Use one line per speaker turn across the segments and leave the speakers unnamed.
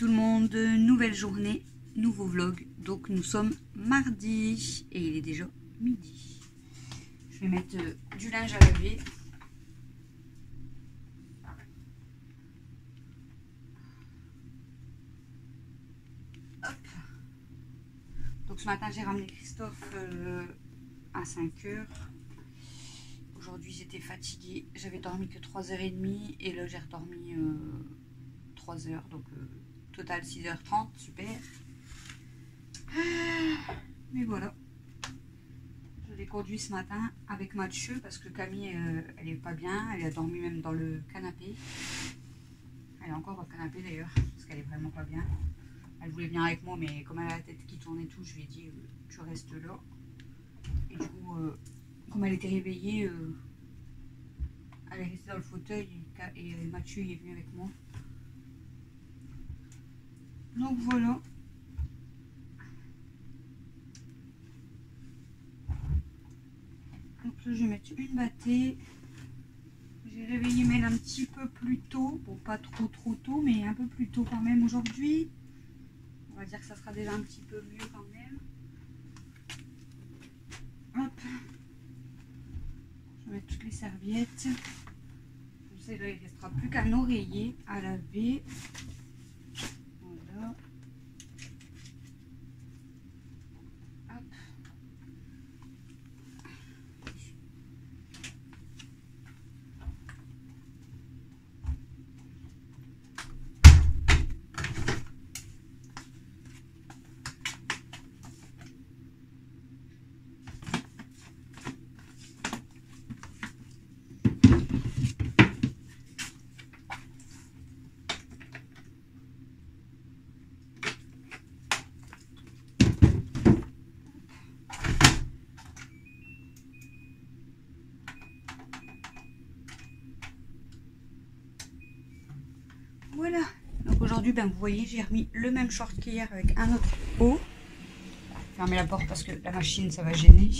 tout le monde, nouvelle journée, nouveau vlog. Donc nous sommes mardi et il est déjà midi. Je vais mettre du linge à laver. Hop. Donc ce matin j'ai ramené Christophe à 5 h. Aujourd'hui j'étais fatiguée, j'avais dormi que 3h30 et là j'ai redormi 3 h, donc total 6h30, super. Mais voilà, je l'ai conduit ce matin avec Mathieu parce que Camille elle est pas bien, elle a dormi même dans le canapé. Elle est encore dans le canapé d'ailleurs parce qu'elle est vraiment pas bien. Elle voulait venir avec moi mais comme elle a la tête qui tourne et tout, je lui ai dit tu restes là. Et du coup comme elle était réveillée, elle est restée dans le fauteuil et Mathieu il est venu avec moi. Donc voilà. Donc là je vais mettre une bâtée. J'ai réveillé Mel un petit peu plus tôt. Bon, pas trop tôt, mais un peu plus tôt quand même aujourd'hui. On va dire que ça sera déjà un petit peu mieux quand même. Hop. Je vais mettre toutes les serviettes. Comme ça, là, il ne restera plus qu'un oreiller à laver. Voilà. Hop. Voilà, donc aujourd'hui, ben, vous voyez, j'ai remis le même short qu'hier avec un autre haut. Fermez la porte parce que la machine, ça va gêner.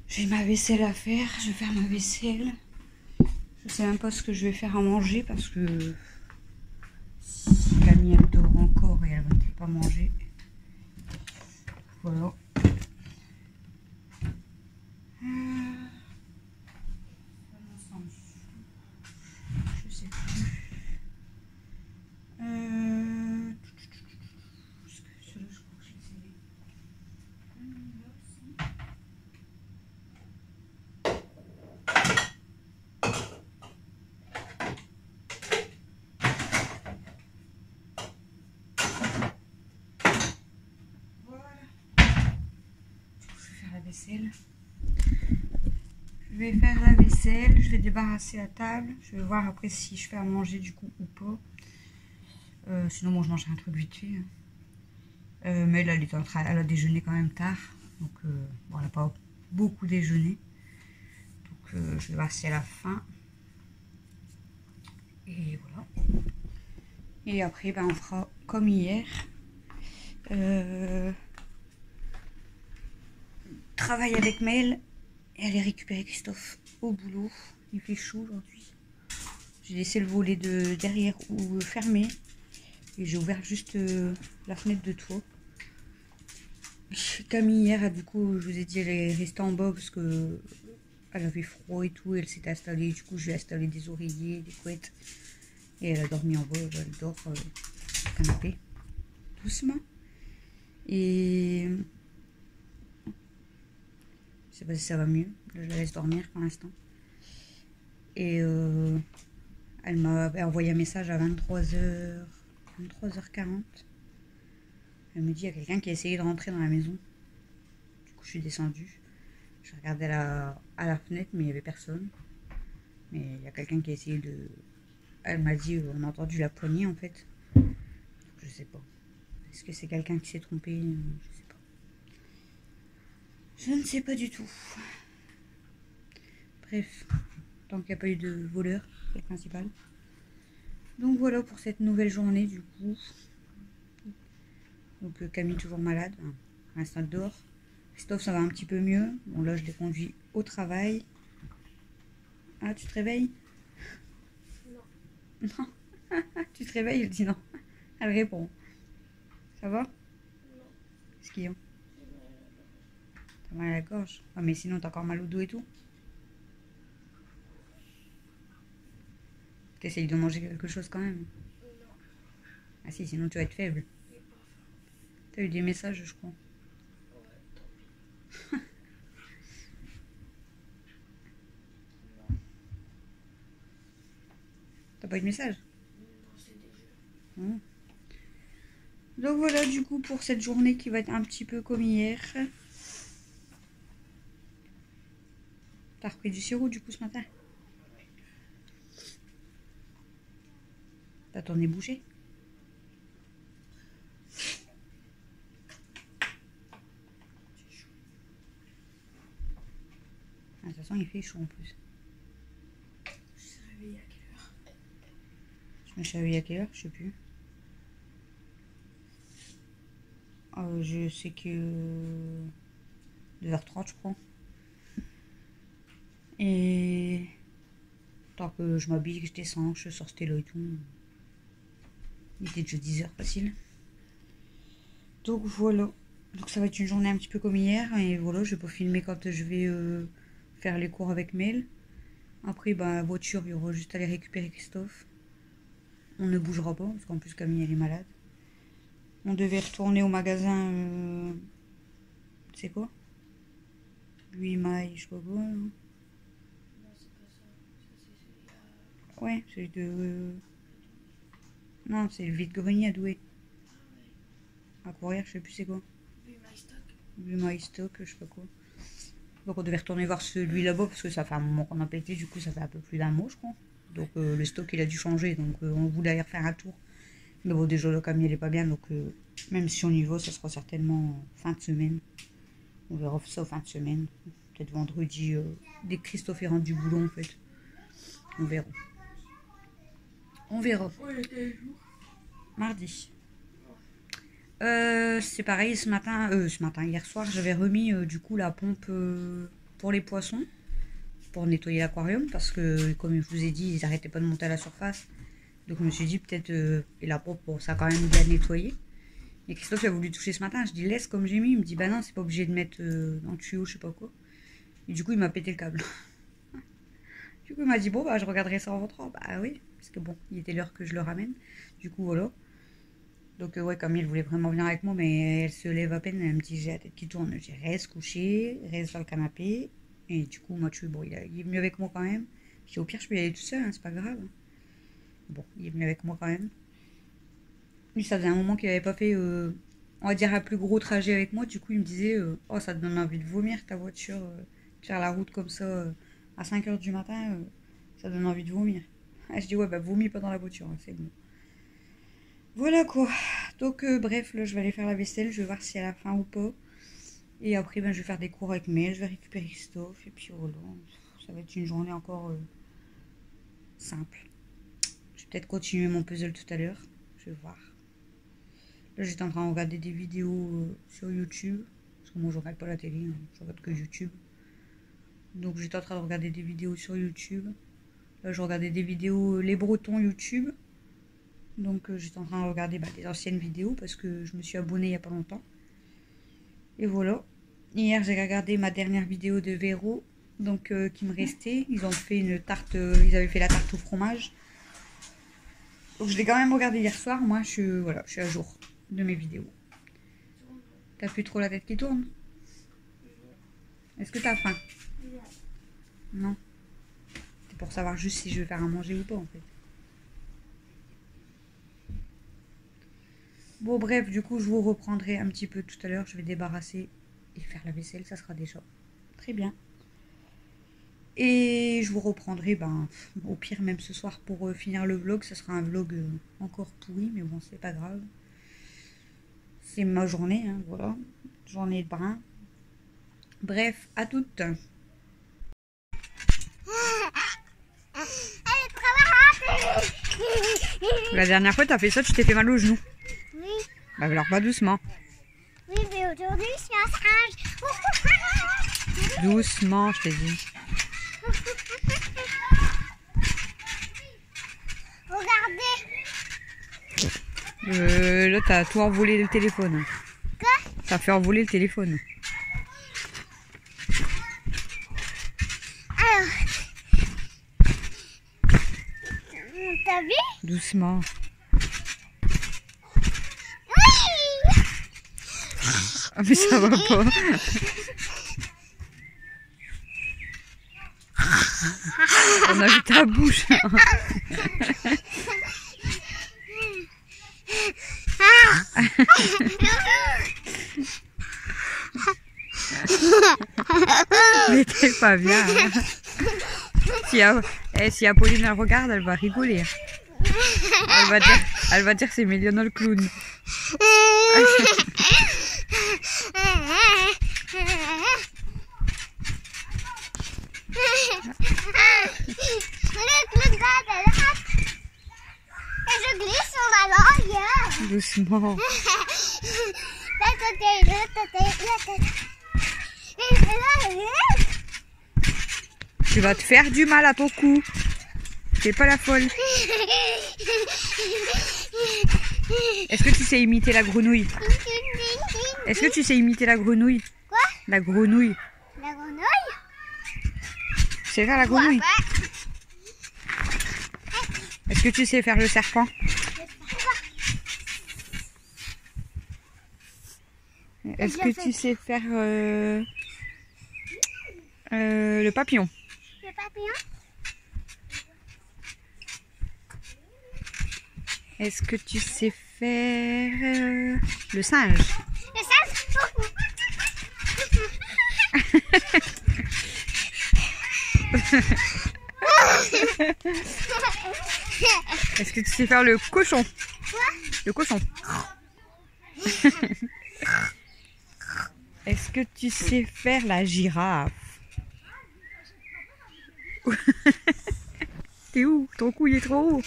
J'ai ma vaisselle à faire, je vais faire ma vaisselle. Je sais même pas ce que je vais faire à manger parce que si Camille elle dort encore et elle ne va pas manger. Voilà. Je sais plus. Vaisselle. Je vais faire la vaisselle, je vais débarrasser la table, je vais voir après si je fais à manger du coup ou pas. Sinon bon, je mangerai un truc vite fait. Mais elle est en train, elle a déjeuné quand même tard, donc bon, elle n'a pas beaucoup déjeuné, donc je vais voir si elle a faim. Et voilà. Et après ben, on fera comme hier. Travail avec Mel et aller récupérer Christophe au boulot. Il fait chaud aujourd'hui. J'ai laissé le volet de derrière ou fermé et j'ai ouvert juste la fenêtre de toit. Camille hier, du coup, je vous ai dit, elle est restée en bas parce que elle avait froid et tout. Elle s'était installée. Du coup, je lui ai installé des oreillers, des couettes et elle a dormi en bas. Elle dort au canapé doucement et je sais pas si ça va mieux. Là, je la laisse dormir pour l'instant. Et elle m'a envoyé un message à 23h40. Elle me dit il y a quelqu'un qui a essayé de rentrer dans la maison. Du coup, je suis descendue. Je regardais à la fenêtre, mais il n'y avait personne. Mais il y a quelqu'un qui a essayé de... Elle m'a dit on a entendu la poignée en fait. Je sais pas. Est-ce que c'est quelqu'un qui s'est trompé? Je sais pas. Je ne sais pas du tout. Bref, tant qu'il n'y a pas eu de voleur, c'est le principal. Donc voilà pour cette nouvelle journée du coup. Donc Camille toujours malade, pour l'instant elle dort. Christophe ça va un petit peu mieux. Bon là je l'ai conduit au travail. Ah tu te réveilles? Non. Non. Tu te réveilles, elle dit non. Elle répond. Ça va?
Non.
Qu'est-ce qu'il y a? T'as mal à la gorge? Ah, mais sinon, t'as encore mal au dos et tout? T'essayes de manger quelque chose quand même?
Non.
Ah si, sinon tu vas être faible. T'as eu des messages, je crois.
Ouais, tant pis.
T'as pas eu de message?
Non, c'est des jeux.
Donc voilà, du coup, pour cette journée qui va être un petit peu comme hier. T'as repris du sirop, du coup, ce matin? T'as ton nez bouché? Ah, de toute façon, il fait chaud en plus.
Je suis réveillée à quelle heure?
Je me suis réveillée à quelle heure? Je sais plus. Je sais que 2h30, je crois. Et tant que je m'habille, que je descends, je sors Stella et tout. Il était déjà 10h facile. Donc voilà. Donc ça va être une journée un petit peu comme hier. Et voilà, je vais pas filmer quand je vais faire les cours avec Mel. Après, bah, voiture, il y aura juste à aller récupérer Christophe. On ne bougera pas, parce qu'en plus Camille elle est malade. On devait retourner au magasin. C'est quoi? 8 mai, je sais pas quoi.
Non, c'est pas ça. Ça, c'est celui-là.
Ouais, celui de. Non, c'est le vide-grenier à Douai.
Ah ouais.
À courir, je sais plus c'est quoi.
8 my stock.
8 mai stock, je sais pas quoi. Donc on devait retourner voir celui là-bas parce que ça fait un moment qu'on a pété, du coup ça fait un peu plus d'un mois je crois. Donc le stock il a dû changer, donc on voulait aller refaire un tour. Mais bon déjà le camion il est pas bien, donc même si on y va, ça sera certainement fin de semaine. On verra ça fin de semaine. Peut-être vendredi, dès que Christophe est rendu du boulot en fait. On verra. On verra.
Ouais, quel jour?
Mardi. C'est pareil ce matin, hier soir, j'avais remis du coup la pompe pour les poissons, pour nettoyer l'aquarium, parce que comme je vous ai dit, ils arrêtaient pas de monter à la surface. Donc je me suis dit peut-être, et la pompe, bon, ça a quand même bien nettoyé. Et Christophe a voulu toucher ce matin, je dis laisse comme j'ai mis, il me dit bah non, c'est pas obligé de mettre dans le tuyau, je sais pas quoi. Et du coup il m'a pété le câble. Du coup il m'a dit bon bah je regarderai ça en rentrant, bah oui, parce que bon, il était l'heure que je le ramène. Du coup voilà. Donc ouais, comme elle voulait vraiment venir avec moi, mais elle se lève à peine, elle me dit j'ai la tête qui tourne, je dis reste couché, reste sur le canapé. Et du coup Mathieu, bon, il est venu avec moi quand même. Je dis au pire je peux y aller tout seul, hein, c'est pas grave. Bon, il est venu avec moi quand même. Lui ça faisait un moment qu'il avait pas fait, on va dire un plus gros trajet avec moi, du coup il me disait oh ça te donne envie de vomir ta voiture, faire la route comme ça à 5h du matin, ça donne envie de vomir. Je dis ouais bah vomis pas dans la voiture, hein, c'est bon. Voilà quoi. Donc bref, là je vais aller faire la vaisselle, je vais voir si elle a faim ou pas. Et après ben, je vais faire des cours avec Mel, je vais récupérer Christophe. Et puis voilà, ça va être une journée encore simple. Je vais peut-être continuer mon puzzle tout à l'heure. Je vais voir. Là j'étais en train de regarder des vidéos sur YouTube. Parce que moi je regarde pas la télé, hein, je regarde que YouTube. Donc j'étais en train de regarder des vidéos sur YouTube. Là je regardais des vidéos Les Bretons YouTube. Donc j'étais en train de regarder des anciennes vidéos parce que je me suis abonnée il n'y a pas longtemps. Et voilà. Hier j'ai regardé ma dernière vidéo de Véro. Donc qui me restait. Ils ont fait une tarte, ils avaient fait la tarte au fromage. Donc je l'ai quand même regardé hier soir. Moi je suis à jour de mes vidéos. T'as plus trop la tête qui tourne? Est-ce que t'as faim? Non. C'est pour savoir juste si je vais faire à manger ou pas en fait. Bon bref, du coup je vous reprendrai un petit peu tout à l'heure. Je vais débarrasser et faire la vaisselle, ça sera déjà très bien. Et je vous reprendrai au pire même ce soir pour finir le vlog. Ce sera un vlog encore pourri, mais bon c'est pas grave. C'est ma journée, hein, voilà. Journée de brin. Bref, à toutes. La dernière fois t'as fait ça, tu t'es fait mal au genou.
Oui.
Bah alors pas doucement.
Oui, mais aujourd'hui, je suis en stage.
Doucement, je t'ai dit.
Regardez.
Là, t'as tout envolé le téléphone.
Quoi?
T'as fait envoler le téléphone.
Alors, t'as vu?
Doucement.
Oui!
Ah, mais ça va pas. On a vu ta bouche. Mais t'es pas bien. Hein. Si Apolline la regarde, elle va rigoler. Elle va dire c'est Méliona le clown.
Je glisse sur la langue.
Doucement. Tu vas te faire du mal à ton cou. T'es pas la folle. Est-ce que tu sais imiter la grenouille? Est-ce que tu sais imiter la grenouille?
Quoi?
La grenouille.
La grenouille?
Tu sais faire la grenouille? Est-ce que tu sais faire le serpent? Est-ce que tu sais faire le papillon?
Le papillon?
Est-ce que tu sais faire le singe?
Le singe?
Est-ce que tu sais faire le cochon?
Quoi?
Le cochon. Est-ce que tu sais faire la girafe? T'es où? Ton cou il est trop haut.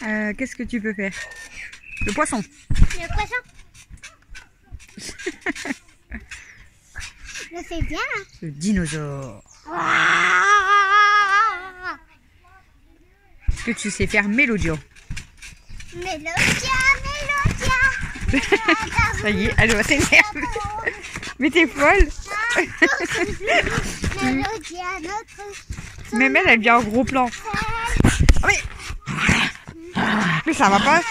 Qu'est-ce que tu peux faire? Le poisson.
Le poisson? Je fais bien.
Le dinosaure. Est-ce que tu sais faire Mélodia?
Mélodia.
Ça y est, elle va s'énerver. Mais t'es folle.
Mélodia, notre...
Même elle vient en gros plan. Oh, mais ça va pas.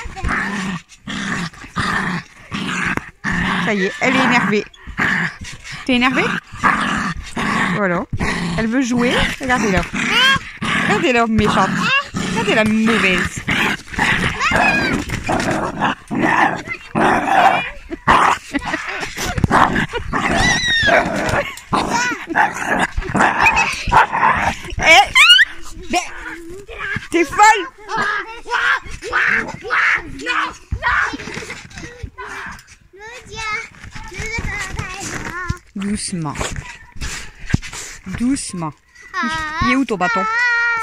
Ça y est, elle est énervée. T'es énervée? Voilà. Elle veut jouer. Regardez-la. Regardez-la, méchante. Regardez-la mauvaise. T'es folle! Doucement. Doucement. Il est où ton bâton?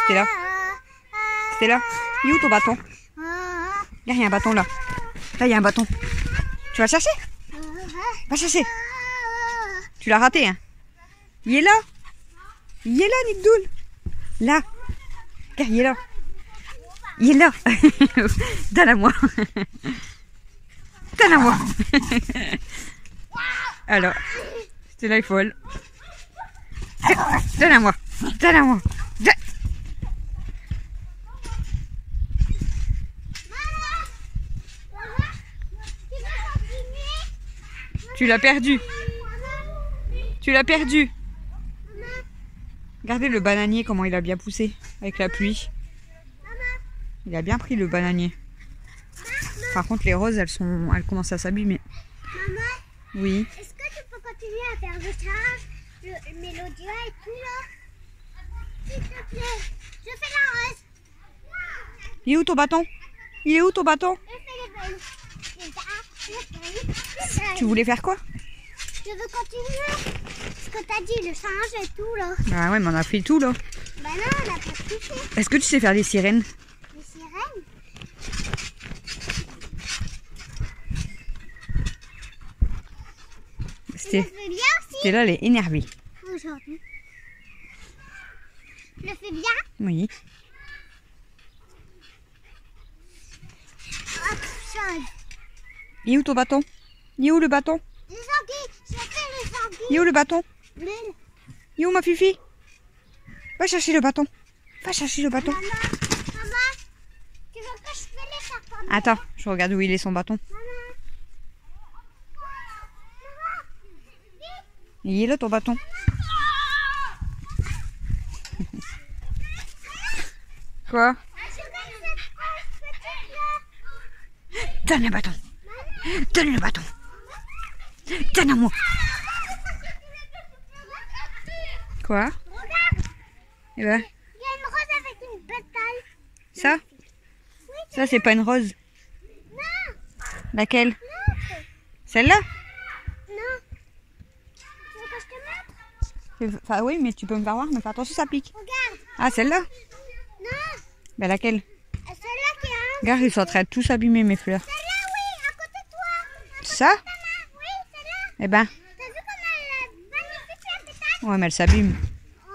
C'était là. C'était là. Il est où ton bâton? Il y a un bâton là. Là, il y a un bâton. Tu vas le chercher? Va chercher. Tu l'as raté, hein? Il est là. Il est là, Nickdoul. Là. Regarde, il est là. Il est là. Donne-la-moi. Donne-la-moi. Alors, c'était là, il est folle. Donne-la-moi. Donne-la-moi. Tu l'as perdu. Tu l'as perdu. Regardez le bananier, comment il a bien poussé avec la pluie. Il a bien pris le bananier. Par contre, les roses, elles commencent à s'abîmer.
Maman,
oui.
Est-ce que tu peux continuer à faire le singe, le Mélodia et tout là? S'il te plaît, je fais la rose.
Il est où ton bâton? Il est où ton bâton?
Je fais les veines.
Tu voulais faire quoi?
Je veux continuer. Ce que t'as dit, le singe et tout là.
Bah ouais, mais on a fait tout là.
Bah non, on n'a pas tout fait.
Est-ce que tu sais faire les sirènes?
Les sirènes? Je le fais bien aussi.
C'était là, elle est énervée.
Aujourd'hui. Je le fais bien.
Oui. Il est où ton bâton? Il est où le bâton?
Les anguilles, j'ai fait les anguilles.
Il est où le bâton?
Bleu.
Il est où ma Fifi? Va chercher le bâton. Va chercher le bâton.
Maman, tu veux que je fais les serpents?
Attends, je regarde où il est son bâton. Il est là ton bâton. Quoi? Donne le bâton. Donne le bâton. Donne à moi. Quoi? Eh ben,
Il y a une rose avec une pétale.
ça? Ça, c'est pas une rose.
Non,
Laquelle?
l'autre.
Celle-là?
Non. Tu veux que je te montre?
Enfin, oui, mais tu peux me faire voir, mais fais attention, ça pique.
Regarde.
Ah, celle-là?
Non.
Ben, laquelle?
Celle-là qui a un.
Regarde, ils sont en train de tous abîmer mes fleurs.
Celle-là, oui, à côté de toi.
Ça?
Oui, celle-là.
Eh ben,
T'as vu comme elle est magnifique la pétale?
ouais, mais elle s'abîme.
Oh.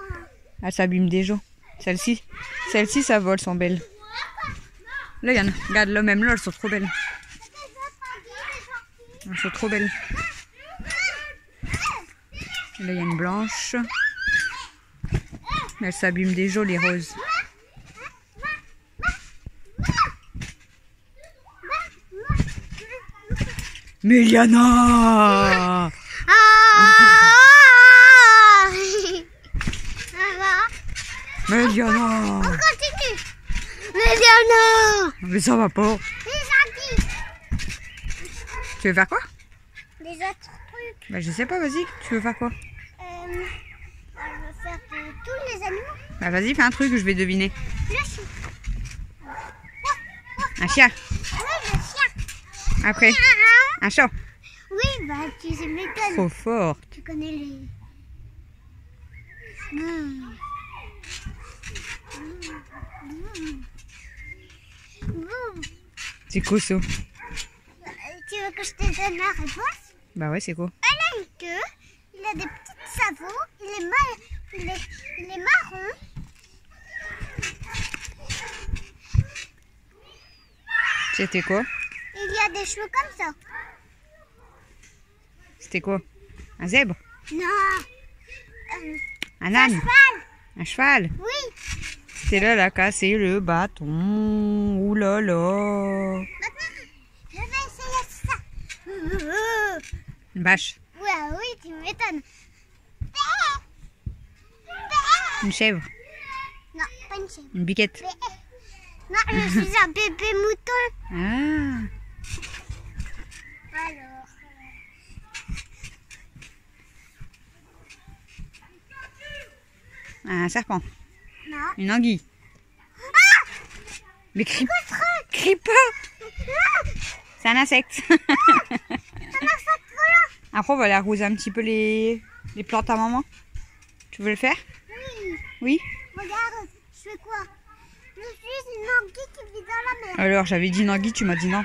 Elle s'abîme déjà. Celle-ci, ça vole, sont belles. Là, il y en a. Regarde, là, même là, elles sont trop belles. Elles sont trop belles. Et là, il y a une blanche. Mais elle s'abîme déjà, les roses. Mais il y en a! Mais il y en a!
Continue. Mais il y en a.
Mais ça va pas.
Les anguilles.
Tu veux faire quoi?
Les autres trucs.
Bah, je sais pas, vas-y. Tu veux faire quoi?
Je veux faire de tous les animaux.
Bah, vas-y, fais un truc, je vais deviner.
Le chien.
Un chien.
Oui, le chien.
Après, un chat.
Oui, bah tu sais m'étonnes.
Trop fort.
Tu connais les. Mmh.
C'est quoi ça?
Tu veux que je te donne la réponse?
Bah ouais, c'est quoi?
Elle a une queue, il a des petits sabots, il est marron.
C'était quoi?
Il y a des cheveux comme ça.
C'était quoi? Un zèbre?
Non.
Un âne?
Cheval.
Un cheval?
Oui.
C'est là, elle a cassé le bâton. Ouh là là.
Maintenant, je vais essayer ça.
Une vache.
Ouais, oui, tu m'étonnes.
Une chèvre.
Non, pas une chèvre.
Une biquette.
Non, je suis un bébé mouton.
Ah.
Alors.
Un serpent.
Non.
Une anguille. Mais crie pas. C'est un insecte. Après, on va aller arroser un petit peu les plantes à maman. Tu veux le faire?
Oui.
Oui.
Regarde, je fais quoi? Je suis une anguille qui vit dans la mer.
Alors, j'avais dit une anguille, tu m'as dit non.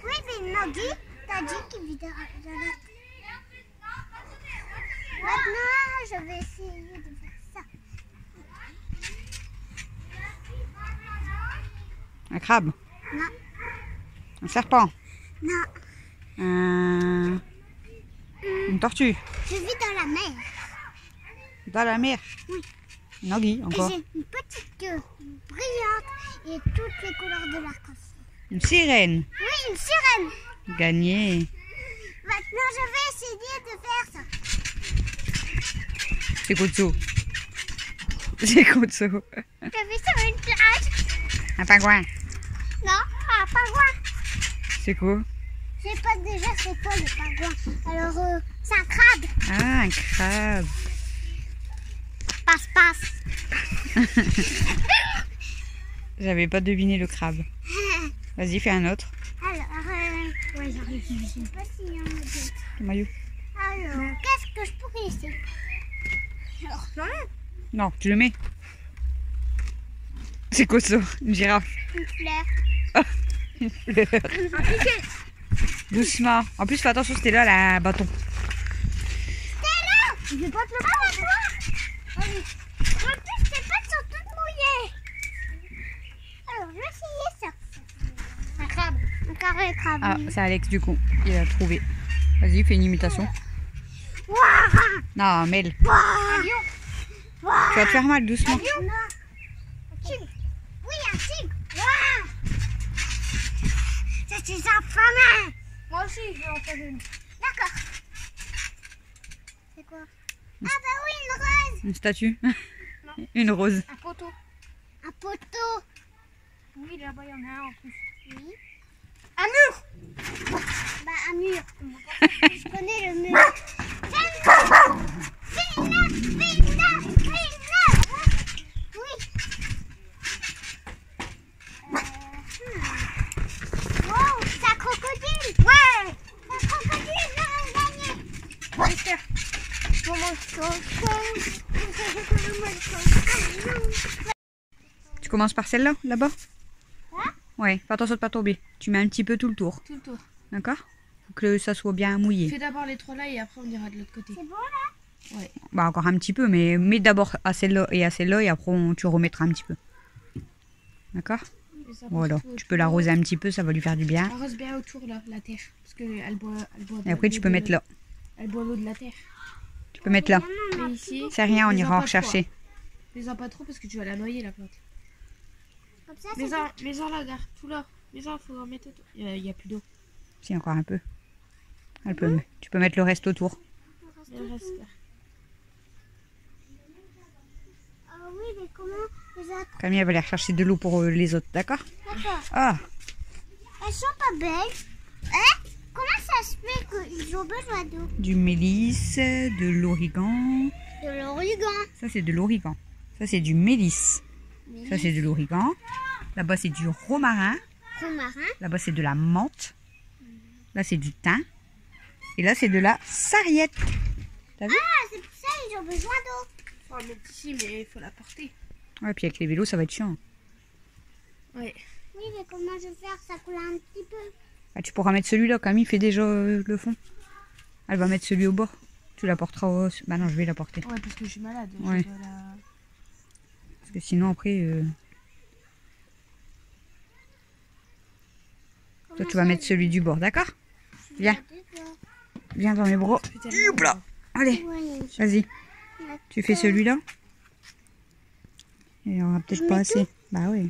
Oui, mais une anguille, t'as dit qui vit dans la mer. Maintenant, je vais essayer de faire ça.
Un crabe.
Non.
Un serpent.
Non.
Une tortue.
Je vis dans la mer.
Dans la mer.
Oui.
Une anguille,
Et
encore.
j'ai une petite queue brillante et toutes les couleurs de l'arc-en-ciel.
Une sirène.
Oui, une sirène.
Gagné.
Maintenant, je vais essayer de faire ça.
C'est quoi de ça? C'est quoi de ça?
Je vais sur une plage.
Un pingouin.
Non, un pingouin.
C'est quoi?
Je sais pas déjà c'est quoi le pingouin. Alors, c'est un crabe.
Ah, un crabe.
Passe.
J'avais pas deviné le crabe. Vas-y, fais un autre.
Alors, ouais, j'arrive. Je sais pas s'il y en a d'autres.
Le maillot.
Alors, qu'est-ce que je pourrais essayer? Alors,
Non, tu le mets. C'est quoi ça? Une girafe.
une fleur.
Oh, une fleur. Doucement. En plus, fais attention, c'était là, la bâton.
Je vais pas te le prendre. Allez. En plus, tes pattes sont toutes mouillées. Alors, je vais essayer ça. Un crabe. avec Ravi.
Ah, c'est Alex du coup. Il a trouvé. Vas-y, fais une imitation. Non, Mel. Tu vas te faire mal doucement.
Un tigre. Oui, un tigre. Ouah. Ça, c'est affamé.
Moi aussi, je vais en faire une.
D'accord. C'est quoi? Ah bah oui, une rose.
Une statue. Une rose.
Un poteau.
Un poteau.
Oui, là-bas, il y en a un en plus.
Oui.
Un mur.
Bah un mur. Je connais le mur. Fais-le. Oui. Wow, c'est un crocodile. Ouais. C'est un crocodile, j'aurais gagné.
J'espère.
Tu commences par celle-là, là-bas?
Hein?
Ouais, fais attention de pas tomber. Tu mets un petit peu tout le tour.
Tout le tour.
D'accord? Faut que ça soit bien mouillé.
Fais d'abord les 3 là et après on ira de l'autre côté.
C'est bon là?
Ouais.
Bah encore un petit peu, mais mets d'abord à celle-là et à celle-là et après tu remettras un petit peu. D'accord?
Et ça
Voilà,
passe tout
tu peux
autour.
l'arroser un petit peu, ça va lui faire du bien.
Arrose bien autour là, la terre. Parce qu'elle boit,
Et après tu peux mettre là.
Elle boit l'eau de la terre.
Tu peux mettre là.
Et ici.
C'est rien, on
mets-en
ira en
pas trop,
rechercher.
hein. Mets-en pas trop parce que tu vas la noyer la plante.
Comme ça, c'est bon.
Mets-en là, gare, tout là. Mets-en, faut en mettre autour. Il y a plus d'eau.
Si, encore un peu. Tu peux mettre le reste autour.
Il reste là.
Ah oui, mais comment les autres?
Camille, elle va aller rechercher de l'eau pour les autres, d'accord?
D'accord.
Ah,
Elles sont pas belles. Hein? Comment ça se fait qu'ils ont besoin d'eau?
du mélisse, de l'origan.
De l'origan.
Ça, c'est de l'origan. Ça, c'est du mélisse. Ça, c'est de l'origan. Là-bas, c'est du romarin.
Romarin.
Là-bas, c'est de la menthe. Là, c'est du thym. Et là, c'est de la sarriette. T'as vu?
Ah, c'est pour ça qu'ils ont besoin d'eau.
Faut en mettre ici, mais il faut la porter.
Ouais, puis avec les vélos, ça va être chiant.
Ouais.
Oui, mais comment je vais faire? Ça coule un petit peu.
Ah, tu pourras mettre celui-là. Camille fait déjà le fond. Elle va mettre celui au bord. Tu la porteras au... Bah non, je vais la porter.
Ouais, parce que je suis malade. je
Ouais.
dois la-
Parce que sinon, après... Toi, tu vas mettre celui du bord, d'accord? Viens. Viens dans mes bras.
Je fais tellement-
Youp là. Allez,
Ouais,
vas-y. Tu fais celui-là. Il n'y aura peut-être
Je
pas
mets
assez. Bah oui,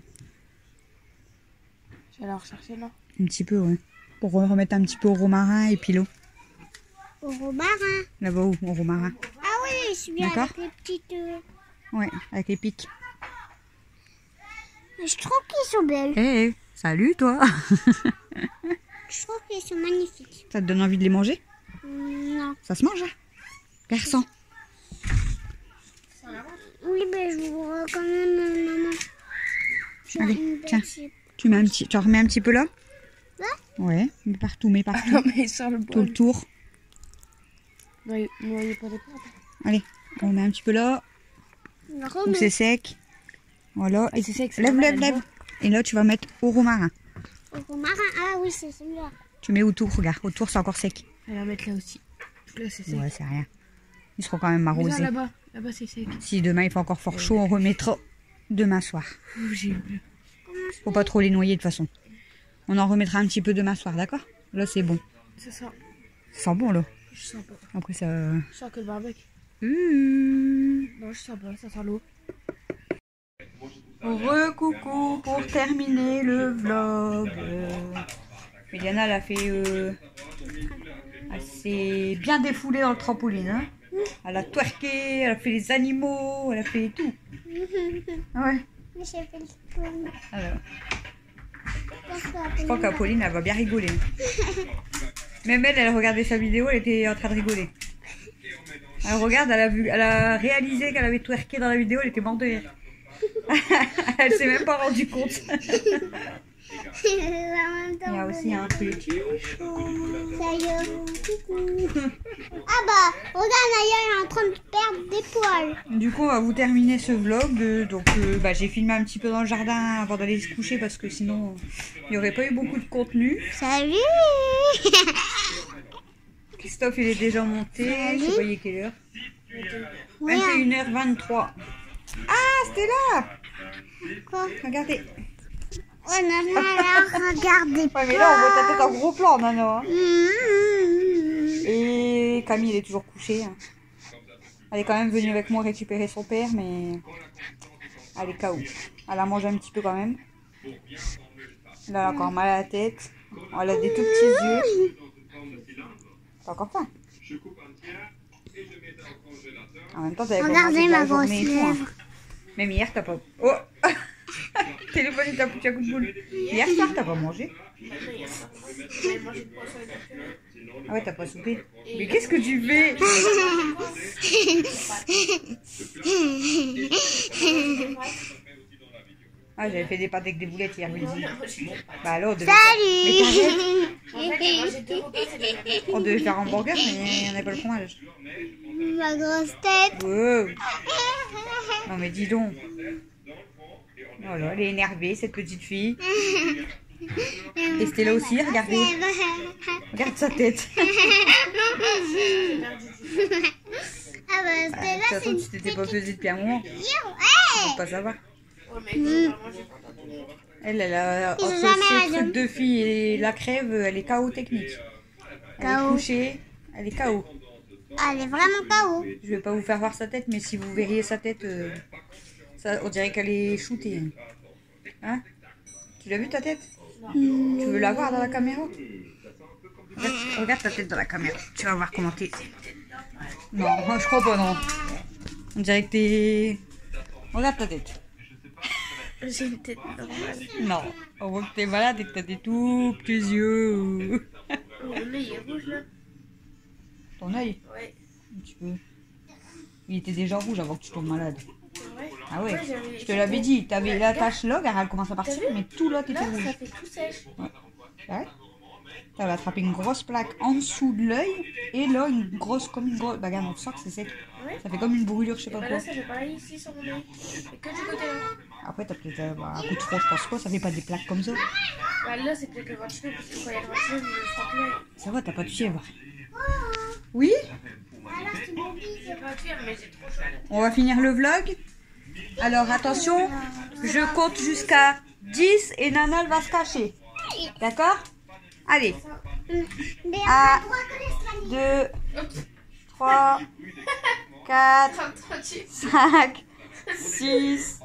Je vais la rechercher là.
un petit peu, ouais. Pour remettre un petit peu au romarin et puis l'eau.
au romarin.
Là-bas où, au romarin.
Ah oui, celui avec
D'accord.
les petites...
Ouais, avec les pics.
Je trouve qu'ils sont belles.
Hé, salut toi.
Je trouve qu'ils sont magnifiques.
Ça te donne envie de les manger?
Non.
Ça se mange, hein? Garçon.
Oui, mais je vois quand même, maman. Tu as
Allez,
une belle
tiens.
jupe.
Tu en remets un petit peu là?
Ouais.
Ouais, mets partout, mets partout.
Non, mais sur le
Tout le
bol.
tour.
Noyez pas des plantes.
Allez, on met un petit peu là.
Le
Où
romarin.
c'est sec. Voilà.
Ah, c'est sec, c'est
Lève,
normal,
lève,
elle
lève. Et là, tu vas mettre au romarin.
Au romarin. Ah oui, c'est celui-là.
Tu mets autour, regarde. Autour, c'est encore sec.
Elle va mettre là aussi. Là, c'est sec.
Ouais, c'est rien. Ils seront quand même
Mets-en
arrosés.
là-bas. Là-bas, c'est sec.
Si demain il fait encore fort chaud, on remettra demain soir.
Ouh, j'ai eu peur.
Faut pas trop les noyer de toute façon. On en remettra un petit peu demain soir, d'accord? Là, c'est bon.
Ça sent.
Ça sent bon, là.
Je sens pas.
Après, ça...
Je sens que le barbecue. Non, je sens pas. Ça sent l'eau.
Recoucou pour terminer le vlog. Méliana, elle a fait... Elle s'est bien défoulée dans le trampoline. Hein. Elle a twerké, elle a fait les animaux, elle a fait tout. Ouais.
Mais j'ai fait le tour.
Alors, je crois qu'Apolline, elle va bien rigoler. Même elle, elle regardait sa vidéo, elle était en train de rigoler. Elle regarde, elle a réalisé qu'elle avait twerké dans la vidéo, elle était morte de rire. Elle s'est même pas rendue compte. Il y a aussi un petit
Ça y est. Ah bah, regarde, Naya est en train de perdre des poils.
Du coup, on va vous terminer ce vlog. Donc, j'ai filmé un petit peu dans le jardin avant d'aller se coucher parce que sinon, il n'y aurait pas eu beaucoup de contenu.
Salut.
Christophe, il est déjà monté. Je sais pas, il est quelle heure?
Oui,
21h23. Ah, c'était là!
quoi?
Regardez.
Oh, Nana, là, regardez pas.
Ouais, mais là, on voit ta tête en gros plan, Nano. Hein. Et Camille, elle est toujours couchée. Hein. Elle est quand même venue avec moi récupérer son père, mais elle est KO. Elle a mangé un petit peu quand même. Là, elle a encore mal à la tête. Elle a des tout petits yeux. T'as encore faim? En même temps, t'avais pas mangé
Regardez
de la
ma grosse
journée et tout, hein.
lèvre.
Même hier, t'as pas... Oh. Téléphone, il t'a foutu un coup de boule. Hier soir, t'as pas mangé? Ah ouais, t'as pas soupé. Mais qu'est-ce que tu fais? Ah, j'avais fait des pâtes avec des boulettes hier midi. Bah alors, on devait on devait faire un hamburger, mais on n'avait pas le fromage.
Ma grosse tête.
Wow. Non mais dis donc. Oh là, elle est énervée, cette petite fille. Et Stella aussi, regardez. Regarde sa tête.
Ah bah
De toute
Stella,
façon, tu t'étais pas pesée depuis un moment.
ouais.
Pas ça va. Elle
Ils
a
ont
entre
jamais
ces
raison.
trucs de fille et la crève, elle est KO technique. Elle est
KO.
couchée, elle est KO.
Ah, elle est vraiment KO.
Je vais pas vous faire voir sa tête, mais si vous verriez sa tête, ça, on dirait qu'elle est shootée. Hein? Tu l'as vu ta tête? Tu veux la voir dans la caméra? Regarde ta tête dans la caméra. Tu vas voir comment t'es. Non, je crois pas, non. On dirait que t'es... Regarde ta tête.
J'ai une tête normale.
Non, on voit que t'es malade et que t'as des tout petits yeux.
Mon œil est rouge là.
Ton œil?
Ouais.
Un petit peu. Il était déjà rouge avant que tu tombes malade.
Ouais.
Ah ouais,
j'avais-
je te l'avais dit, t'avais la tache là, elle commence à partir,
T'as vu?
mais tout là t'étais
Là,
rouge.
ça fait tout sèche.
Ouais. T'avais attrapé une grosse plaque en dessous de l'œil et là une grosse, comme une grosse. Bah regarde, on sent que c'est sec.
Ouais.
Ça fait comme une brûlure, je sais pas
Bah
quoi.
là, ça fait pareil ici sur mon œil. Et que du côté là.
Après t'as peut-être un coup de froid, je pense quoi, ça fait pas des plaques comme ça.
Bah là, c'est peut-être le ventilo parce que quand il y a le ventilo, il me frappe l'œil.
Ça va, t'as pas de fièvre. Oui?
J'ai pas de fièvre, mais j'ai trop chaud à la tête.
On va finir le vlog. Alors attention, je compte jusqu'à 10 et Nana elle va se cacher. D'accord? Allez. 1, 2, 3, 4, 5, 6,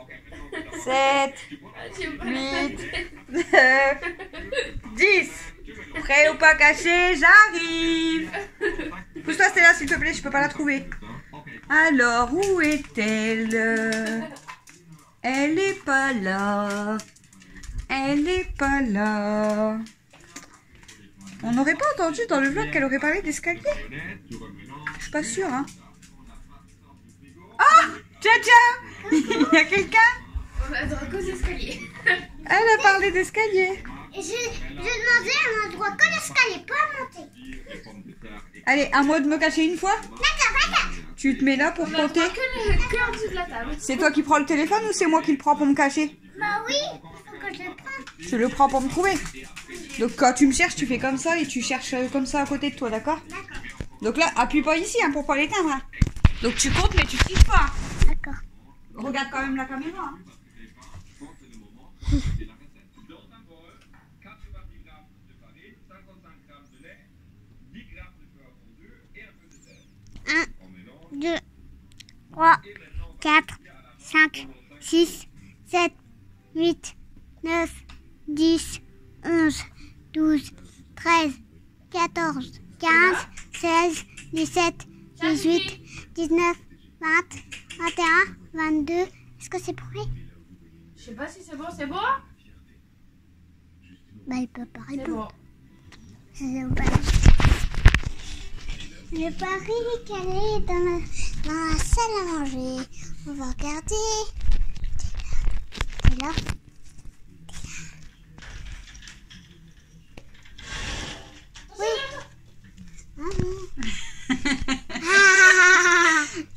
7, 8, 9, 10. Prêt ou pas caché, j'arrive. Pousse-toi Stella s'il te plaît, je peux pas la trouver. Alors, où est-elle? Elle est pas là. Elle est pas là. On n'aurait pas entendu dans le vlog qu'elle aurait parlé d'escalier? Je suis pas sûre, hein. Ah! Tcha-tcha! Il y a quelqu'un?
On a droit qu'aux escaliers.
Elle a parlé d'escalier.
Et j'ai demandé un endroit que l'escalier, pas à monter.
Allez, à moi de me cacher une fois? Tu te mets là pour compter?
Que en dessous de la table.
C'est toi qui prends le téléphone ou c'est moi qui le prends pour me cacher?
Bah oui, il faut que je le prenne.
Je le prends pour me trouver. Donc quand tu me cherches, tu fais comme ça et tu cherches comme ça à côté de toi, d'accord? Donc là, appuie pas ici hein, pour pas l'éteindre. Hein. Donc tu comptes mais tu triches pas.
D'accord.
Regarde quand même la caméra. Hein.
Un, 2, 3, 4, 5, 6, 7, 8, 9, 10, 11, 12, 13, 14, 15, 16, 17, 18, 19, 20, 21, 22. Est-ce que c'est prêt?
Je sais pas si c'est bon, c'est bon?
Bah, il peut pas
C'est
répondre.
bon.
Je parie qu'elle est dans la salle à manger. On va regarder. T'es là. Oui.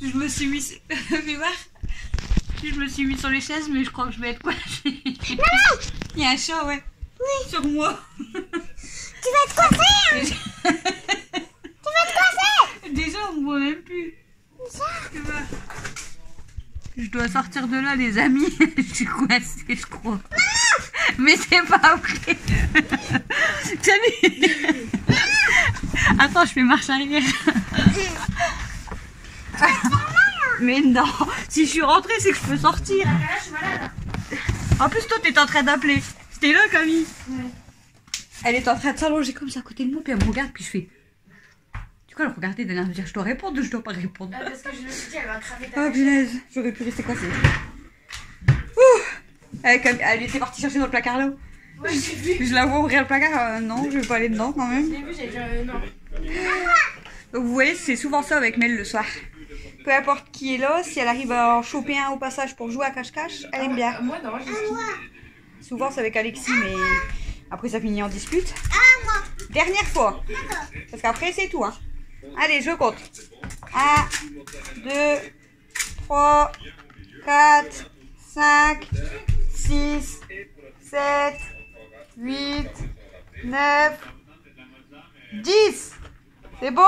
Je me suis mis... Fais voir. Je me suis mis sur les chaises mais je crois que je vais être coincée. Il y a un chat, ouais.
Oui.
Sur moi.
Tu vas te coiffer, hein. Tu vas te coiffer.
Déjà, on me voit même plus.
Ça.
Tu vois. Je dois sortir de là, les amis. Je suis coincée, je crois. Mais c'est pas vrai. Salut. Attends, je fais marche arrière. Mais non, si je suis rentrée, c'est que je peux sortir. En plus, toi, t'es en train d'appeler. C'était là, Camille. Ouais. Elle est en train de s'allonger comme ça à côté de moi, puis elle me regarde, puis je fais. Tu vois, elle regardait de me dire, je dois répondre ou je dois pas répondre.
Parce que je me suis dit, elle va cramer ta
Oh, punaise, j'aurais pu rester coincée. Ouh. Elle était partie chercher dans le placard là.
Ouais, j'ai vu.
Je la vois ouvrir le placard, non, je vais pas aller dedans quand même.
J'ai vu, j'ai dit non.
Donc vous voyez, c'est souvent ça avec Mel le soir. Peu importe qui est là, si elle arrive à en choper un au passage pour jouer à cache-cache, elle aime bien.
Moi, non, j'ai
Souvent c'est avec Alexis, mais après ça finit en dispute. Dernière fois. Parce qu'après c'est tout. Hein. Allez, je compte. 1, 2, 3, 4, 5, 6, 7, 8, 9, 10. C'est bon?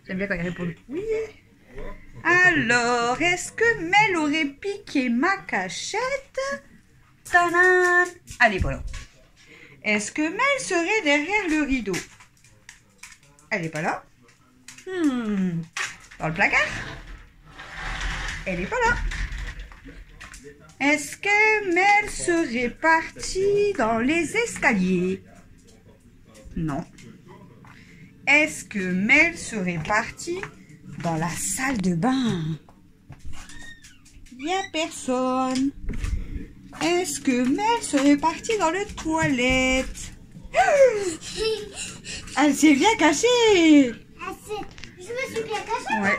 J'aime bien quand il répond oui. Alors, est-ce que Mel aurait piqué ma cachette? Tadam! Allez, voilà. Est-ce que Mel serait derrière le rideau? Elle n'est pas là. Dans le placard? Elle n'est pas là. Est-ce que Mel serait partie dans les escaliers? Non. Est-ce que Mel serait partie dans la salle de bain? Il n'y a personne. Est-ce que Mel serait partie dans les toilettes? Elle s'est bien cachée.
Je me suis bien cachée.
Ouais.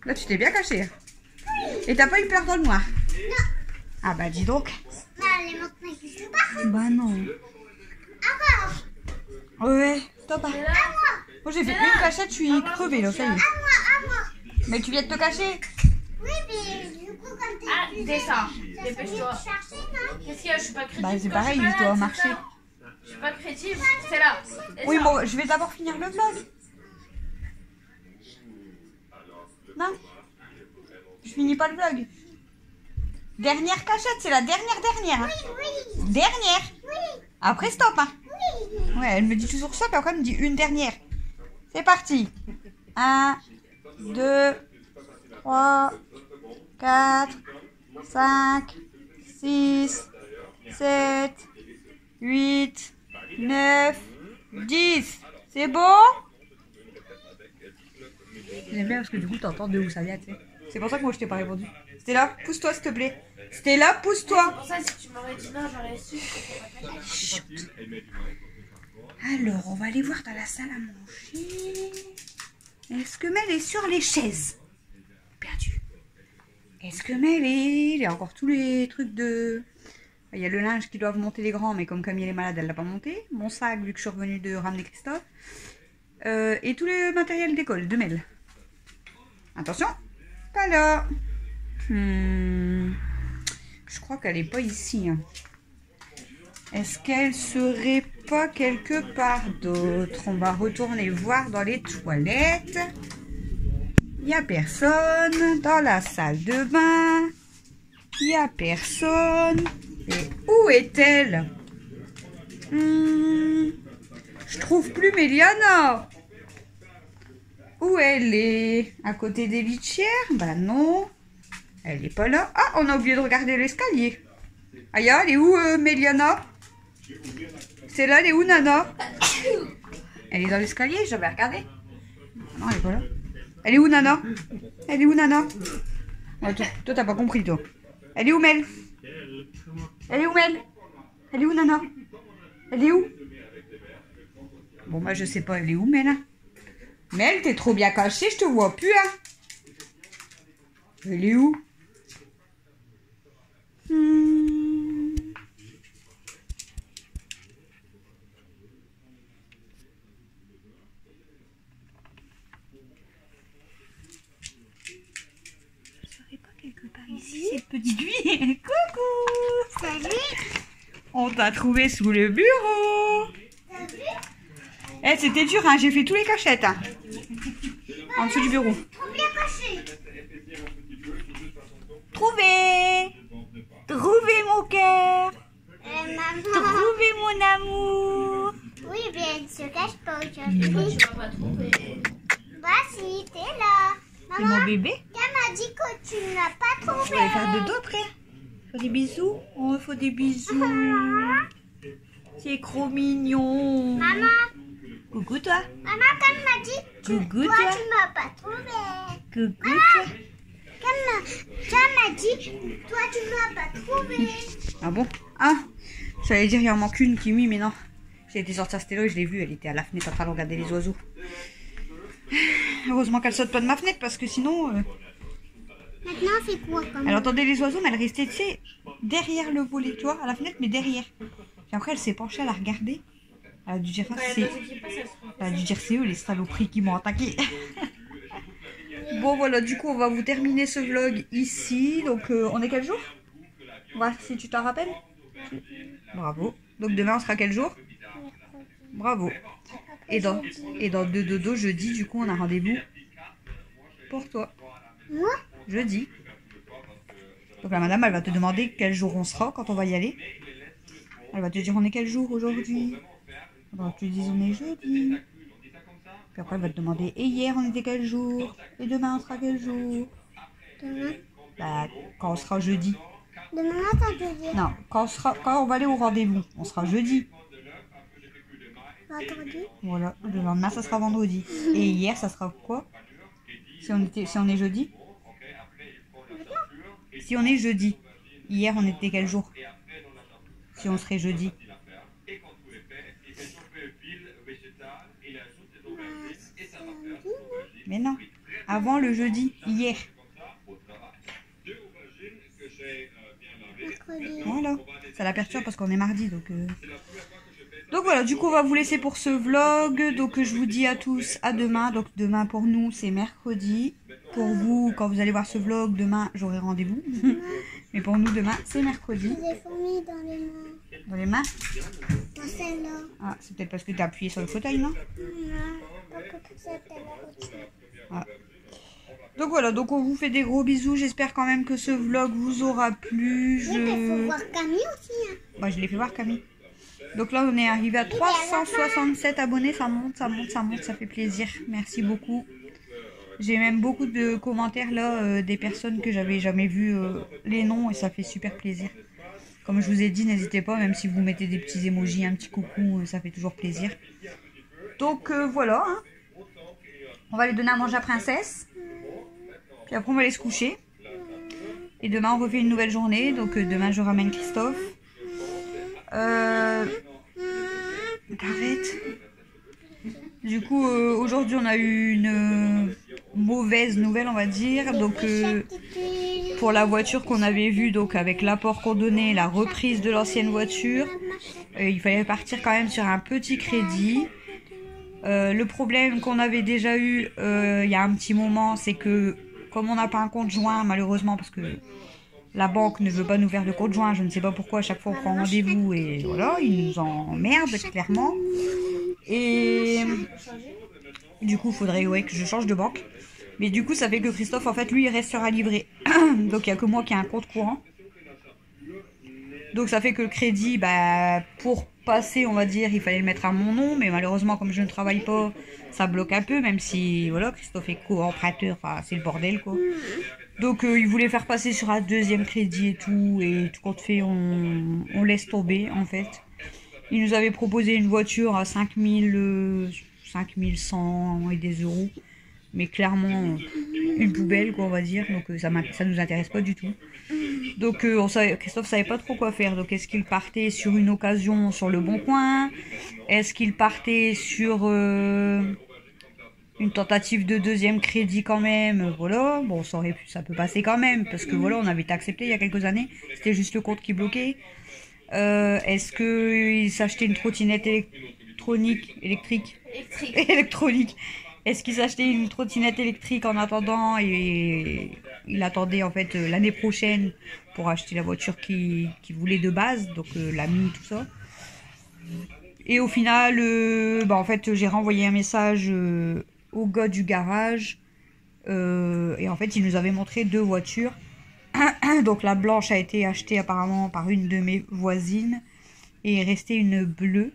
Là, tu t'es bien cachée. Et t'as pas eu peur dans le noir?
Non.
Ah bah dis donc.
Mais elle est maintenant quelque part.
Bah non.
À moi.
Ouais, stop.
À moi.
Moi j'ai fait une cachette, je suis crevée là, ça y est.
À moi.
Mais tu viens de te cacher?
Oui, mais du coup, quand t'es.
Ah, descends.
Ça
Dépêche-toi.
fait chercher, non?
Qu'est-ce qu'il y a? Je suis pas créative.
Bah c'est
quand
pareil,
je suis
je
pas
dois
là,
marcher.
c'est ça. Je suis pas créative. C'est là.
Oui,
Descends.
bon, je vais d'abord finir le vlog. Non? Je finis pas le vlog. Dernière cachette, c'est la dernière. Hein.
Oui.
Dernière.
Oui.
Après stop. Hein.
Oui.
Ouais, elle me dit toujours ça, puis après elle me dit une dernière. C'est parti. 1, 2, 3, 4, 5, 6, 7, 8, 9, 10. C'est bon? J'aime bien parce que du coup t'entends de où ça vient, tu sais. C'est pour ça que moi je t'ai pas répondu. Stella, pousse-toi s'il te plaît. Stella, pousse-toi.
Pour ça, si tu m'aurais dit non, j'aurais su.
Chut. Alors, on va aller voir dans la salle à manger. Est-ce que Mel est sur les chaises? Perdu. Est-ce que Mel est... Il y a encore tous les trucs de... Il y a le linge qui doivent monter les grands, mais comme Camille est malade, elle l'a pas monté. Mon sac, vu que je suis revenue de ramener Christophe. Et tout le matériel d'école de Mel. Attention. Pas là. Je crois qu'elle est pas ici. Hein. Est-ce qu'elle serait pas quelque part d'autre? On va retourner voir dans les toilettes. Il n'y a personne. Dans la salle de bain. Il n'y a personne. Et où est-elle? Je trouve plus Méliana. Où elle est? À côté des litières? Bah non. Elle n'est pas là. Ah, on a oublié de regarder l'escalier. Aya, elle est où Méliana? C'est là, elle est où Nana? Elle est dans l'escalier, j'avais regardé. Non, elle est pas là. Elle est où Nana? Elle est où Nana? Ouais, toi, t'as pas compris, toi. Elle est où Mel? Elle est où Mel? Elle est où Nana? Elle est où? Bon, bah, je sais pas, elle est où Mel? Hein? Mel, t'es trop bien cachée, je te vois plus, hein? Elle est où? Quelque part ici, cette petite vie. Coucou.
Salut.
On t'a trouvé sous le bureau. Eh, c'était dur, hein. J'ai fait tous les cachettes. Hein. En dessous du bureau.
Trop bien caché.
Trouvé. Trouvez mon cœur.
Maman.
Trouvez mon amour.
Oui, bien sûr que je peux
Tu
aujourd'hui.
vas pas trouver.
Voici, t'es là.
C'est
Maman,
mon bébé.
elle m'a dit que tu ne l'as pas
On
trouvé.
va aller faire dodo après. Faut des bisous. On faut des bisous. C'est trop mignon.
Maman,
Coucou toi.
maman, quand elle m'a dit,
Coucou
toi,
toi.
tu ne m'as pas trouvé.
Coucou toi.
Quand elle m'a dit, toi, tu ne m'as pas trouvé.
Ah bon? Ah, j'allais dire il en manque une qui mis, mais non. J'ai été sortir Stélo et je l'ai vue, elle était à la fenêtre en train de regarder les oiseaux. Heureusement qu'elle saute pas de ma fenêtre parce que sinon...
Maintenant, on fait quoi comme
Elle entendait les oiseaux mais elle restait, tu sais, derrière le volet, tu vois, à la fenêtre mais derrière. Puis après elle s'est penchée, elle a regardé. Elle a dû dire, c'est eux les saloperies qui m'ont attaqué. Bon voilà, du coup on va vous terminer ce vlog ici. Donc on est quel jour? Voir si tu t'en rappelles. Bravo. Donc demain on sera quel jour? Bravo. Et dans deux dodo jeudi, du coup on a rendez-vous pour toi.
Moi?
Jeudi. Donc la madame elle va te demander quel jour on sera quand on va y aller. Elle va te dire on est quel jour aujourd'hui. Donc tu dis on est jeudi. Puis après elle va te demander et hier on était quel jour? Et demain on sera quel jour?
Demain?
Bah quand on sera jeudi.
Demain matin, je veux dire.
Non, quand on va aller au rendez-vous, on sera jeudi.
Vendredi?
Voilà, le lendemain ça sera vendredi. Et hier ça sera quoi? Si on est jeudi? Si on est jeudi. Hier on était quel jour? Si on serait jeudi. Mais non. Avant le jeudi, hier.
Mercredi.
Voilà. Ça la perturbe parce qu'on est mardi donc... Donc voilà, du coup on va vous laisser pour ce vlog. Donc je vous dis à tous à demain. Donc demain pour nous c'est mercredi. Pour vous, quand vous allez voir ce vlog, demain j'aurai rendez-vous. Mais pour nous demain c'est mercredi.
J'ai des fourmis dans les mains.
Dans les mains?
Dans celle-là.
Ah, c'est peut-être parce que tu as appuyé sur le fauteuil, non?
Non, parce que c'était la voiture.
Ah. Donc voilà, donc on vous fait des gros bisous. J'espère quand même que ce vlog vous aura plu.
Oui, mais il faut voir Camille aussi. Hein.
Bah, je l'ai fait voir Camille. Donc là on est arrivé à 367 abonnés. Ça monte, ça monte, ça monte, ça fait plaisir. Merci beaucoup. J'ai même beaucoup de commentaires là, des personnes que j'avais jamais vu les noms et ça fait super plaisir. Comme je vous ai dit, n'hésitez pas, même si vous mettez des petits emojis, un petit coucou, ça fait toujours plaisir. Donc voilà, hein. On va aller donner à manger à Princesse. Puis après on va aller se coucher. Et demain on refait une nouvelle journée. Donc demain je ramène Christophe. Arrête. Du coup aujourd'hui on a eu une mauvaise nouvelle on va dire. Donc pour la voiture qu'on avait vue, donc avec l'apport qu'on donnait, la reprise de l'ancienne voiture, il fallait partir quand même sur un petit crédit. Le problème qu'on avait déjà eu il y a un petit moment, c'est que comme on n'a pas un compte joint, malheureusement, parce que la banque ne veut pas nous faire de compte joint, je ne sais pas pourquoi, à chaque fois on prend rendez-vous et voilà, ils nous emmerdent clairement. Et du coup, il faudrait que je change de banque. Mais du coup, ça fait que Christophe, en fait, lui, il reste sur un livret. Donc, il n'y a que moi qui ai un compte courant. Donc, ça fait que le crédit, bah, pour passer, on va dire, il fallait le mettre à mon nom. Mais malheureusement, comme je ne travaille pas, ça bloque un peu. Même si, voilà, Christophe est co-emprunteur. Enfin, c'est le bordel, quoi. Donc, il voulait faire passer sur un deuxième crédit et tout. Et tout compte fait, on laisse tomber, en fait. Il nous avait proposé une voiture à 5100 et des euros. Mais clairement, une poubelle, quoi, on va dire. Donc, ça nous intéresse pas du tout. Donc, Christophe savait pas trop quoi faire. Donc, est-ce qu'il partait sur une occasion sur le Bon Coin? Est-ce qu'il partait sur une tentative de deuxième crédit quand même? Voilà. Bon, ça peut passer quand même. Parce que voilà, on avait été accepté il y a quelques années. C'était juste le compte qui bloquait. Est-ce qu'il s'achetait une trottinette électrique. Est-ce qu'il s'achetait une trottinette électrique en attendant et il attendait en fait l'année prochaine pour acheter la voiture qu'il voulait de base, donc la Mini, tout ça. Et au final, en fait, j'ai renvoyé un message au gars du garage et en fait, il nous avait montré deux voitures. Donc la blanche a été achetée apparemment par une de mes voisines. Et il est resté une bleue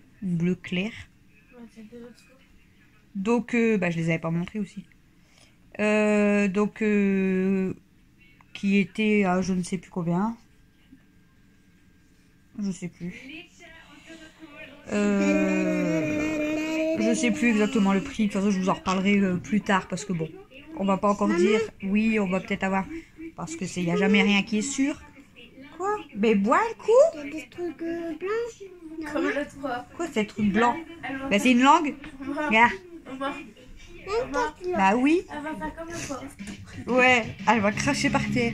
claire. Donc, je les avais pas montrées aussi. Qui était à je ne sais plus combien. Je sais plus. Je sais plus exactement le prix. De toute façon, je vous en reparlerai plus tard parce que bon, on va pas encore dire oui, on va peut-être avoir parce que il y a jamais rien qui est sûr. Quoi? Mais bois un coup.
Il y a des trucs blancs.
Comme le 3.
Quoi, c'est truc blanc? Bah c'est une langue. Regarde. Bah oui.
Elle va faire comme le 3.
Ouais, elle va cracher par terre.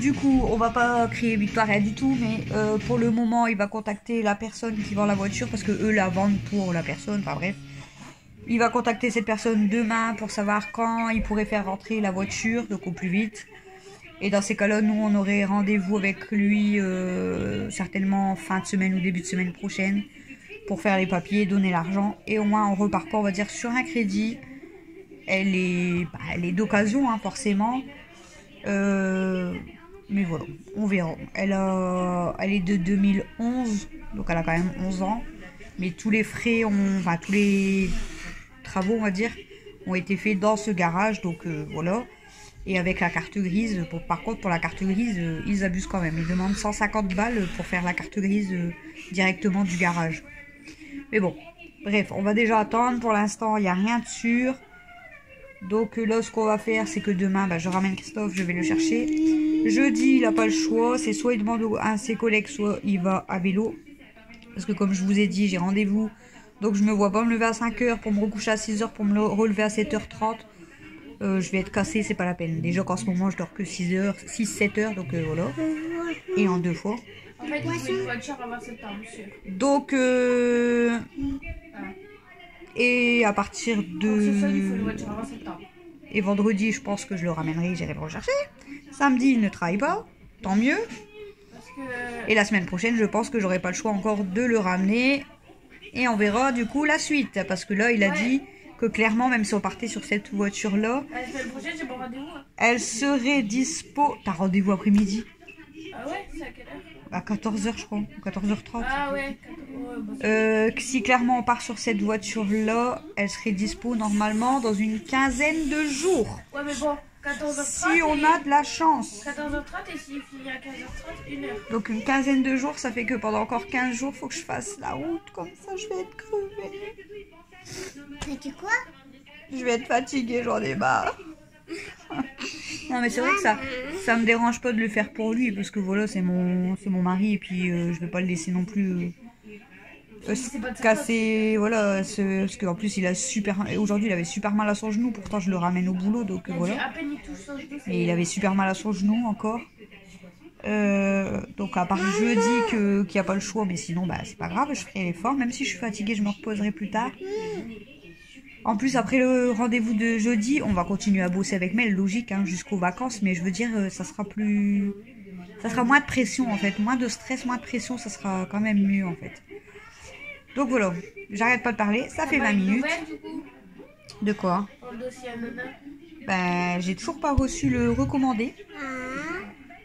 Du coup, on va pas crier victoire, rien du tout, mais pour le moment, il va contacter la personne qui vend la voiture parce que eux la vendent pour la personne. Enfin bref, il va contacter cette personne demain pour savoir quand il pourrait faire rentrer la voiture, donc au plus vite. Et dans ces cas-là, nous, on aurait rendez-vous avec lui certainement fin de semaine ou début de semaine prochaine pour faire les papiers, donner l'argent. Et au moins, on repart pas, on va dire, sur un crédit. Elle est d'occasion, hein, forcément. Mais voilà, on verra. Elle est de 2011, donc elle a quand même 11 ans. Mais tous les frais, tous les travaux, on va dire, ont été faits dans ce garage, donc voilà. Et avec la carte grise, par contre pour la carte grise, ils abusent quand même. Ils demandent 150 balles pour faire la carte grise directement du garage. Mais bon, bref, on va déjà attendre. Pour l'instant, il n'y a rien de sûr. Donc là, ce qu'on va faire, c'est que demain, je ramène Christophe, je vais le chercher. Jeudi, il n'a pas le choix. C'est soit il demande à ses collègues, soit il va à vélo. Parce que comme je vous ai dit, j'ai rendez-vous. Donc je me vois pas me lever à 5 h pour me recoucher à 6 h pour me relever à 7 h 30. Je vais être cassée, c'est pas la peine. Déjà qu'en ce moment, je dors que 6-7 heures. Donc voilà. Et en 2 fois.
En fait, il faut une voiture avant septembre, sûr.
Donc, et à partir de...
Ce soir, il faut une voiture avant septembre.
Et vendredi, je pense que je le ramènerai, j'irai le rechercher. Samedi, il ne travaille pas, tant mieux.
Parce que...
Et la semaine prochaine, je pense que j'aurai pas le choix encore de le ramener. Et on verra du coup la suite. Parce que là, il a dit que clairement, même si on partait sur cette voiture-là...
La semaine prochaine, j'ai mon rendez-vous.
Elle serait dispo... T'as rendez-vous après-midi?
Ah ouais? C'est à quelle heure?
À 14 h, je crois. 14 h 30.
Ah ouais.
Si clairement on part sur cette voiture-là, elle serait dispo normalement dans une quinzaine de jours.
Ouais, mais bon, 14h30.
Si on a de la chance.
14h30 et s'il finit à 15h30, 1 heure.
Donc une quinzaine de jours, ça fait que pendant encore 15 jours, faut que je fasse la route. Comme ça, je vais être crevée.
T'as dit quoi?
Je vais être fatiguée, j'en ai marre. Non mais c'est vrai que ça me dérange pas de le faire pour lui parce que voilà c'est mon mari et puis je vais pas le laisser non plus se casser voilà parce qu'en plus aujourd'hui il avait super mal à son genou, pourtant je le ramène au boulot donc voilà.
À peine il touche son genou.
Et il avait super mal à son genou encore. Donc à part jeudi qu'il n'y a pas le choix, mais sinon c'est pas grave, je ferai l'effort, même si je suis fatiguée je me reposerai plus tard. En plus, après le rendez-vous de jeudi, on va continuer à bosser avec Mel, logique, hein, jusqu'aux vacances. Mais je veux dire, ça sera moins de pression, en fait. Moins de stress, moins de pression, ça sera quand même mieux, en fait. Donc voilà, j'arrête pas de parler, ça fait 20 minutes. De quoi?
Pour le dossier Anona.
J'ai toujours pas reçu le recommandé.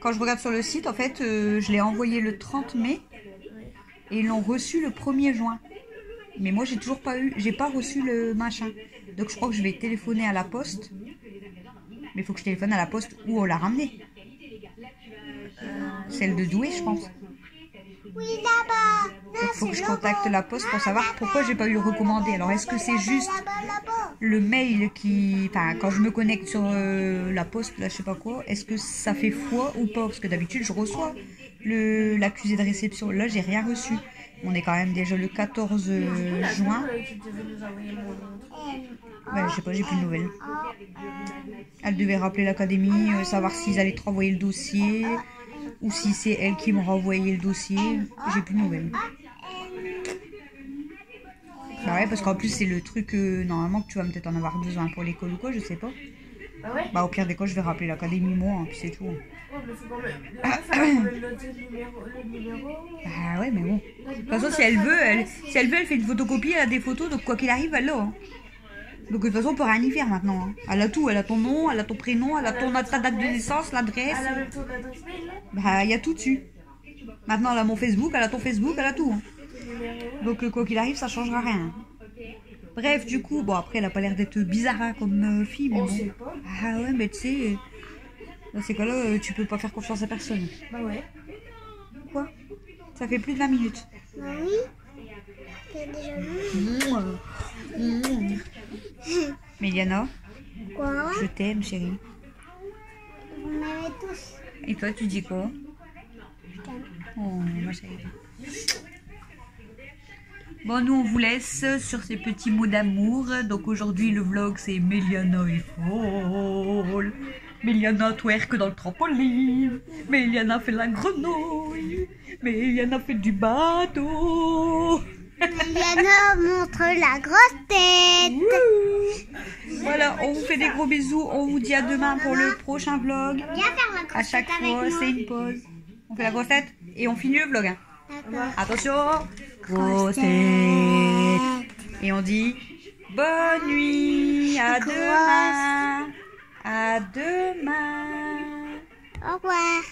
Quand je regarde sur le site, en fait, je l'ai envoyé le 30 mai. Et ils l'ont reçu le 1er juin. Mais moi, j'ai pas reçu le machin. Donc, je crois que je vais téléphoner à la poste. Mais il faut que je téléphone à la poste où on l'a ramené. Celle de Douai, je pense.
Oui, là-bas.
Donc, il faut que je contacte la poste pour savoir pourquoi j'ai pas eu le recommandé. Alors, est-ce que c'est juste le mail qui... Enfin, quand je me connecte sur la poste, là, je sais pas quoi, est-ce que ça fait foi ou pas? Parce que d'habitude, je reçois l'accusé de réception. Là, j'ai rien reçu. On est quand même déjà le 14 juin. Je sais pas, j'ai plus de nouvelles. Elle devait rappeler l'académie, savoir s'ils allaient te renvoyer le dossier ou si c'est elle qui m'a renvoyé le dossier. J'ai plus de nouvelles. Ouais, parce qu'en plus c'est le truc normalement que tu vas peut-être en avoir besoin pour l'école ou quoi, je sais pas.
Ah ouais?
Au pire des cas, je vais rappeler l'académie moi, hein, puis c'est tout.
Le numéro.
Bah ouais, mais bon. De toute façon, si elle veut, elle fait une photocopie, elle a des photos, donc quoi qu'il arrive, elle l'a. Hein. Donc de toute façon, on peut rien y faire maintenant. Hein. Elle a tout, elle a ton nom, elle a ton prénom, elle a ta date de naissance, l'adresse.
Elle a même ton adresse mail là.
Bah, il y a tout dessus. Maintenant, elle a mon Facebook, elle a ton Facebook, elle a tout. Hein. Donc quoi qu'il arrive, ça changera rien. Bref, du coup, bon après, elle a pas l'air d'être bizarre hein, comme fille, mais
On
bon.
sait pas.
Ah ouais, mais tu sais, dans ces cas-là, tu peux pas faire confiance à personne.
Bah ouais.
Quoi? Ça fait plus de 20 minutes.
Mamie, t'as déjà vu?
Méliana,
Quoi?
je t'aime, chérie.
Vous m'aimez tous.
Et toi, tu dis quoi?
Je t'aime.
Oh, ma chérie. Bon, nous, on vous laisse sur ces petits mots d'amour. Donc, aujourd'hui, le vlog, c'est Méliana est folle. Méliana twerk dans le trampoline. Méliana fait la grenouille. Méliana fait du bateau.
Liana montre la grosse tête.
Voilà, on vous fait des gros bisous. On vous dit à demain pour le prochain vlog.
Viens faire la grosse
À chaque
tête avec
fois,
moi.
c'est une pause. On fait la grosse tête et on finit le vlog. Hein.
D'accord.
Attention, grosse tête. Et on dit bonne nuit, à demain. À demain.
Au revoir.